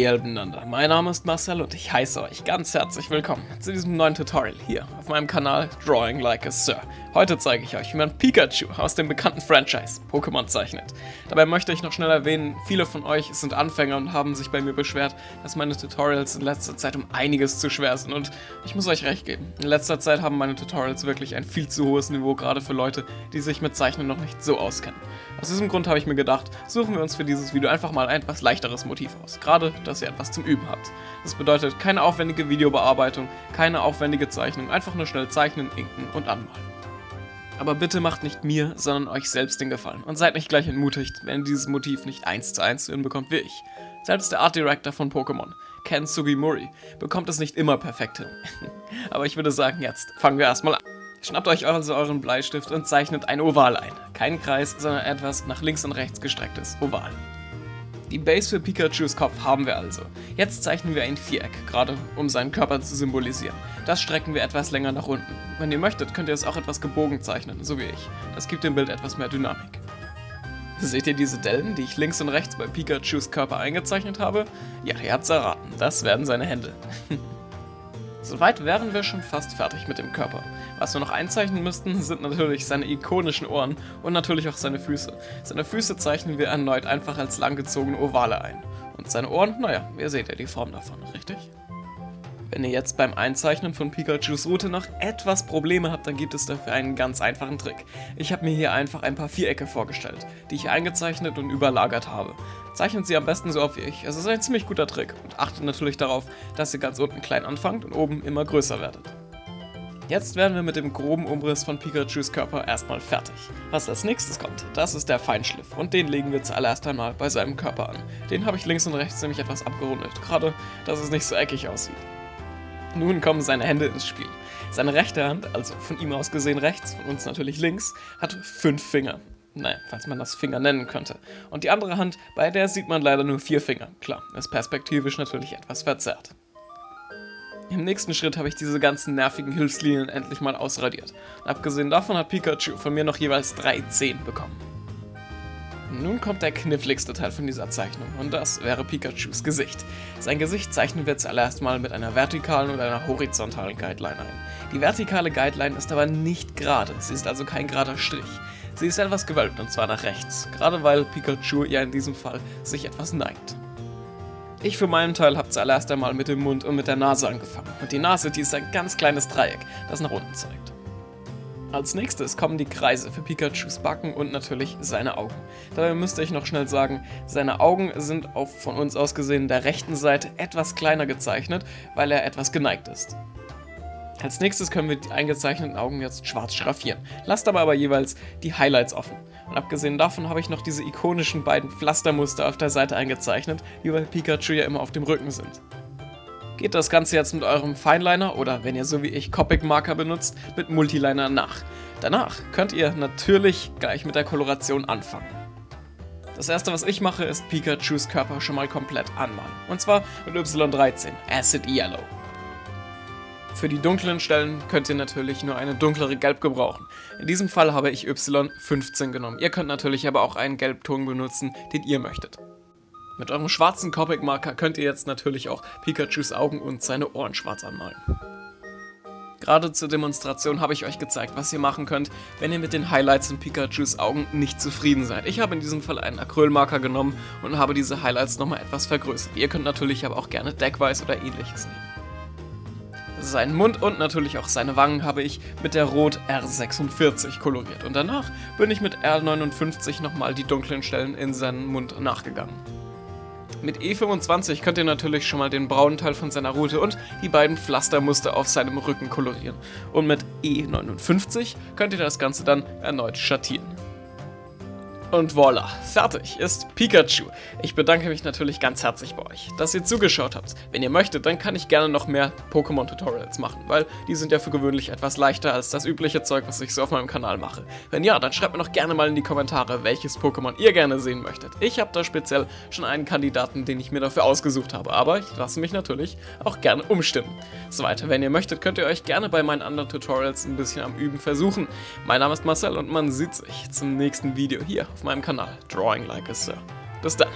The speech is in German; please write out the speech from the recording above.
Hallihallo miteinander, mein Name ist Marcel und ich heiße euch ganz herzlich willkommen zu diesem neuen Tutorial hier auf meinem Kanal Drawing Like a Sir. Heute zeige ich euch, wie man Pikachu aus dem bekannten Franchise Pokémon zeichnet. Dabei möchte ich noch schnell erwähnen, viele von euch sind Anfänger und haben sich bei mir beschwert, dass meine Tutorials in letzter Zeit um einiges zu schwer sind und ich muss euch recht geben. In letzter Zeit haben meine Tutorials wirklich ein viel zu hohes Niveau, gerade für Leute, die sich mit Zeichnen noch nicht so auskennen. Aus diesem Grund habe ich mir gedacht, suchen wir uns für dieses Video einfach mal ein etwas leichteres Motiv aus, gerade dass ihr etwas zum Üben habt. Das bedeutet keine aufwendige Videobearbeitung, keine aufwendige Zeichnung, einfach nur schnell zeichnen, inken und anmalen. Aber bitte macht nicht mir, sondern euch selbst den Gefallen und seid nicht gleich entmutigt, wenn ihr dieses Motiv nicht 1:1 hinbekommt wie ich. Selbst der Art Director von Pokémon, Ken Sugimori, bekommt es nicht immer perfekt hin. Aber ich würde sagen, jetzt fangen wir erstmal an. Schnappt euch also euren Bleistift und zeichnet ein Oval ein. Kein Kreis, sondern etwas nach links und rechts gestrecktes Oval. Die Base für Pikachus Kopf haben wir also. Jetzt zeichnen wir ein Viereck, gerade um seinen Körper zu symbolisieren. Das strecken wir etwas länger nach unten. Wenn ihr möchtet, könnt ihr es auch etwas gebogen zeichnen, so wie ich. Das gibt dem Bild etwas mehr Dynamik. Seht ihr diese Dellen, die ich links und rechts bei Pikachus Körper eingezeichnet habe? Ja, ihr habt's erraten, das werden seine Hände. Soweit wären wir schon fast fertig mit dem Körper. Was wir noch einzeichnen müssten, sind natürlich seine ikonischen Ohren und natürlich auch seine Füße. Seine Füße zeichnen wir erneut einfach als langgezogene Ovale ein. Und seine Ohren, naja, ihr seht ja die Form davon, richtig? Wenn ihr jetzt beim Einzeichnen von Pikachus Route noch etwas Probleme habt, dann gibt es dafür einen ganz einfachen Trick. Ich habe mir hier einfach ein paar Vierecke vorgestellt, die ich eingezeichnet und überlagert habe. Zeichnet sie am besten so auf wie ich, es ist ein ziemlich guter Trick und achtet natürlich darauf, dass ihr ganz unten klein anfangt und oben immer größer werdet. Jetzt werden wir mit dem groben Umriss von Pikachus Körper erstmal fertig. Was als nächstes kommt, das ist der Feinschliff und den legen wir zuallererst einmal bei seinem Körper an. Den habe ich links und rechts nämlich etwas abgerundet, gerade dass es nicht so eckig aussieht. Nun kommen seine Hände ins Spiel. Seine rechte Hand, also von ihm aus gesehen rechts, von uns natürlich links, hat 5 Finger. Nein, falls man das Finger nennen könnte. Und die andere Hand, bei der sieht man leider nur 4 Finger. Klar, ist perspektivisch natürlich etwas verzerrt. Im nächsten Schritt habe ich diese ganzen nervigen Hilfslinien endlich mal ausradiert. Und abgesehen davon hat Pikachu von mir noch jeweils 3 Zehen bekommen. Nun kommt der kniffligste Teil von dieser Zeichnung und das wäre Pikachus Gesicht. Sein Gesicht zeichnen wir zuallererst mal mit einer vertikalen und einer horizontalen Guideline ein. Die vertikale Guideline ist aber nicht gerade, sie ist also kein gerader Strich. Sie ist etwas gewölbt und zwar nach rechts, gerade weil Pikachu ja in diesem Fall sich etwas neigt. Ich für meinen Teil habe zuallererst einmal mit dem Mund und mit der Nase angefangen und die Nase, die ist ein ganz kleines Dreieck, das nach unten zeigt. Als nächstes kommen die Kreise für Pikachus Backen und natürlich seine Augen. Dabei müsste ich noch schnell sagen, seine Augen sind auf von uns aus gesehen der rechten Seite etwas kleiner gezeichnet, weil er etwas geneigt ist. Als nächstes können wir die eingezeichneten Augen jetzt schwarz schraffieren, lasst aber jeweils die Highlights offen. Und abgesehen davon habe ich noch diese ikonischen beiden Pflastermuster auf der Seite eingezeichnet, die bei Pikachu ja immer auf dem Rücken sind. Geht das Ganze jetzt mit eurem Fineliner oder, wenn ihr so wie ich Copic-Marker benutzt, mit Multiliner nach. Danach könnt ihr natürlich gleich mit der Koloration anfangen. Das erste, was ich mache, ist Pikachus Körper schon mal komplett anmalen. Und zwar mit Y13, Acid Yellow. Für die dunklen Stellen könnt ihr natürlich nur eine dunklere Gelb gebrauchen. In diesem Fall habe ich Y15 genommen. Ihr könnt natürlich aber auch einen Gelbton benutzen, den ihr möchtet. Mit eurem schwarzen Copic-Marker könnt ihr jetzt natürlich auch Pikachus Augen und seine Ohren schwarz anmalen. Gerade zur Demonstration habe ich euch gezeigt, was ihr machen könnt, wenn ihr mit den Highlights in Pikachus Augen nicht zufrieden seid. Ich habe in diesem Fall einen Acrylmarker genommen und habe diese Highlights nochmal etwas vergrößert. Ihr könnt natürlich aber auch gerne Deckweiß oder ähnliches nehmen. Seinen Mund und natürlich auch seine Wangen habe ich mit der Rot R46 koloriert und danach bin ich mit R59 nochmal die dunklen Stellen in seinen Mund nachgegangen. Mit E25 könnt ihr natürlich schon mal den braunen Teil von seiner Rute und die beiden Pflastermuster auf seinem Rücken kolorieren. Und mit E59 könnt ihr das Ganze dann erneut schattieren. Und voilà, fertig ist Pikachu. Ich bedanke mich natürlich ganz herzlich bei euch, dass ihr zugeschaut habt. Wenn ihr möchtet, dann kann ich gerne noch mehr Pokémon-Tutorials machen, weil die sind ja für gewöhnlich etwas leichter als das übliche Zeug, was ich so auf meinem Kanal mache. Wenn ja, dann schreibt mir doch gerne mal in die Kommentare, welches Pokémon ihr gerne sehen möchtet. Ich habe da speziell schon einen Kandidaten, den ich mir dafür ausgesucht habe, aber ich lasse mich natürlich auch gerne umstimmen. So weiter, wenn ihr möchtet, könnt ihr euch gerne bei meinen anderen Tutorials ein bisschen am Üben versuchen. Mein Name ist Marcel und man sieht sich zum nächsten Video hier auf meinem Kanal Drawing Like a Sir. Bis dann.